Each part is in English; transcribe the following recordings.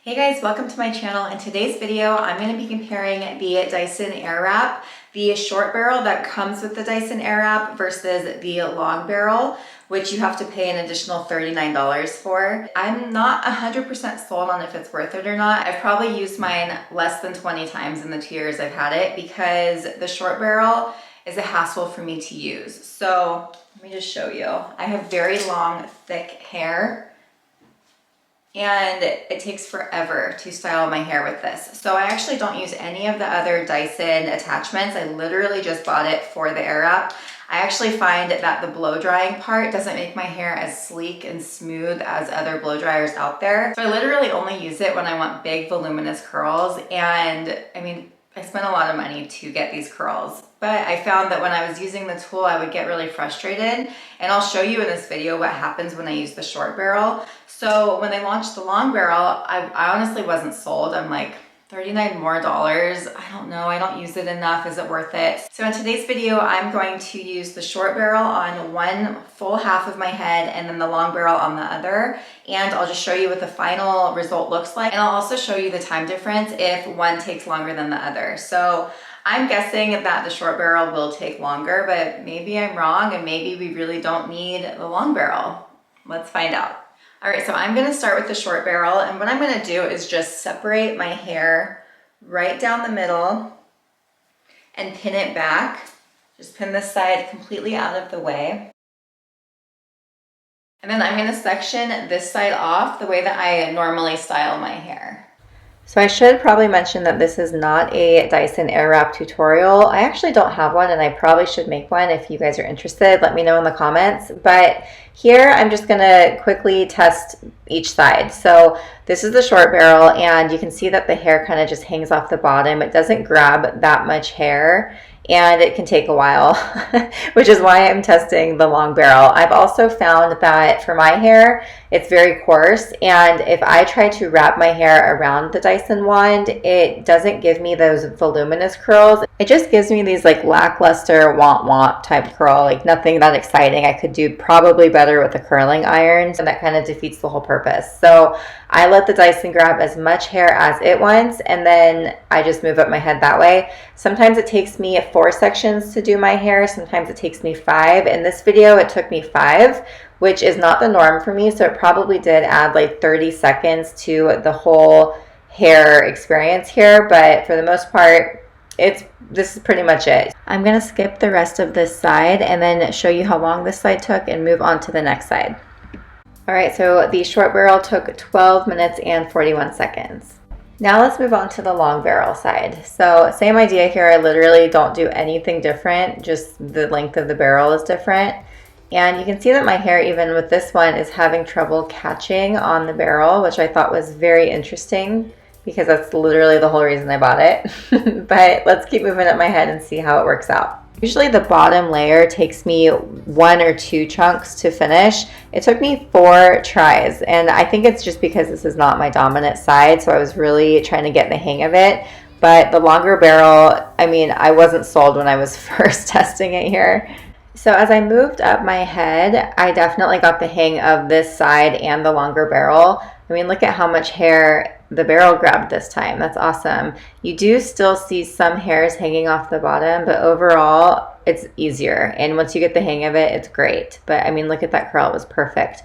Hey guys, welcome to my channel. In today's video, I'm going to be comparing the Dyson Airwrap, the short barrel that comes with the Dyson Airwrap versus the long barrel, which you have to pay an additional $39 for. I'm not 100% sold on if it's worth it or not. I've probably used mine less than 20 times in the 2 years I've had it because the short barrel is a hassle for me to use. So let me just show you. I have very long, thick hair. And it takes forever to style my hair with this. So I actually don't use any of the other Dyson attachments. I literally just bought it for the Airwrap. I actually find that the blow drying part doesn't make my hair as sleek and smooth as other blow dryers out there. So I literally only use it when I want big voluminous curls. And I mean, I spent a lot of money to get these curls, but I found that when I was using the tool, I would get really frustrated. And I'll show you in this video what happens when I use the short barrel. So when they launched the long barrel, I honestly wasn't sold. I'm like, $39 more. I don't know, I don't use it enough. Is it worth it? So in today's video, I'm going to use the short barrel on one full half of my head and then the long barrel on the other. And I'll just show you what the final result looks like. And I'll also show you the time difference if one takes longer than the other. So I'm guessing that the short barrel will take longer, but maybe I'm wrong and maybe we really don't need the long barrel. Let's find out. All right, so I'm gonna start with the short barrel, and what I'm gonna do is just separate my hair right down the middle and pin it back. Just pin this side completely out of the way. And then I'm gonna section this side off the way that I normally style my hair. So I should probably mention that this is not a Dyson Airwrap tutorial. I actually don't have one and I probably should make one. If you guys are interested, let me know in the comments. But here I'm just gonna quickly test each side. So this is the short barrel and you can see that the hair kind of just hangs off the bottom. It doesn't grab that much hair and it can take a while, which is why I'm testing the long barrel. I've also found that for my hair, it's very coarse, and if I try to wrap my hair around the Dyson wand, it doesn't give me those voluminous curls. It just gives me these like lackluster womp type curl, like nothing that exciting. I could do probably better with the curling irons, and that kind of defeats the whole purpose. So I let the Dyson grab as much hair as it wants, and then I just move up my head that way. Sometimes it takes me 4 sections to do my hair. Sometimes it takes me 5. In this video, it took me 5, which is not the norm for me. So it probably did add like 30 seconds to the whole hair experience here. But for the most part, this is pretty much it. I'm going to skip the rest of this side and then show you how long this side took and move on to the next side. All right, so the short barrel took 12 minutes and 41 seconds. Now let's move on to the long barrel side. So same idea here. I literally don't do anything different. Just the length of the barrel is different. And you can see that my hair, even with this one, is having trouble catching on the barrel, which I thought was very interesting because that's literally the whole reason I bought it. But let's keep moving up my head and see how it works out. Usually the bottom layer takes me 1 or 2 chunks to finish. It took me 4 tries, and I think it's just because this is not my dominant side, so I was really trying to get the hang of it. But the longer barrel, I mean, I wasn't sold when I was first testing it here. So as I moved up my head, I definitely got the hang of this side and the longer barrel. I mean, look at how much hair the barrel grabbed this time. That's awesome. You do still see some hairs hanging off the bottom, but overall it's easier. And once you get the hang of it, it's great. But I mean, look at that curl, it was perfect.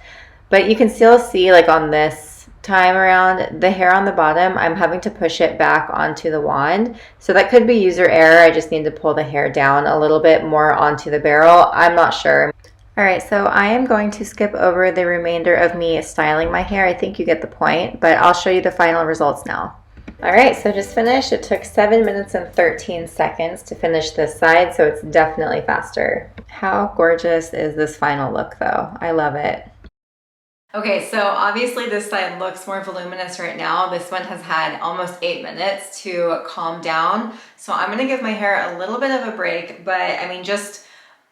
But you can still see, like on this time around, the hair on the bottom, I'm having to push it back onto the wand. So that could be user error. I just need to pull the hair down a little bit more onto the barrel. I'm not sure. All right, so I am going to skip over the remainder of me styling my hair. I think you get the point, but I'll show you the final results now. All right, so just finished. It took 7 minutes and 13 seconds to finish this side, so it's definitely faster. How gorgeous is this final look though? I love it. Okay, so obviously this side looks more voluminous right now. This one has had almost 8 minutes to calm down. So I'm gonna give my hair a little bit of a break, but I mean, just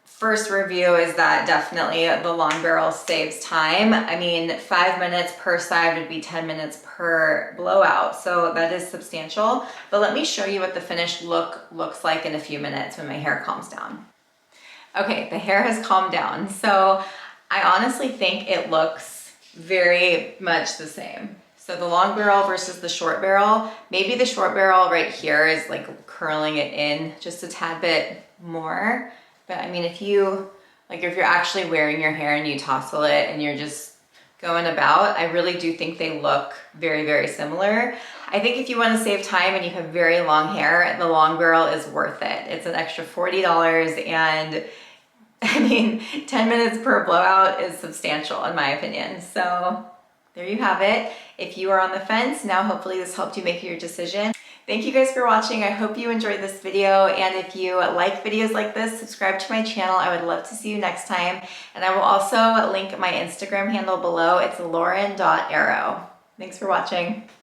first review is that definitely the long barrel saves time. I mean, 5 minutes per side would be 10 minutes per blowout. So that is substantial. But let me show you what the finished look looks like in a few minutes when my hair calms down. Okay, the hair has calmed down. So I honestly think it looks very much the same. So So the long barrel versus the short barrel. Maybe the short barrel right here is like curling it in just a tad bit more. But I mean, if you're actually wearing your hair and you tousle it and you're just going about, I really do think they look very, very similar. I think if you want to save time and you have very long hair, the long barrel is worth it. It's an extra $40, and I mean, 10 minutes per blowout is substantial in my opinion. So there you have it. If you are on the fence, now hopefully this helped you make your decision. Thank you guys for watching. I hope you enjoyed this video, and if you like videos like this, subscribe to my channel. I would love to see you next time. And I will also link my Instagram handle below. It's lauren.arrow. Thanks for watching.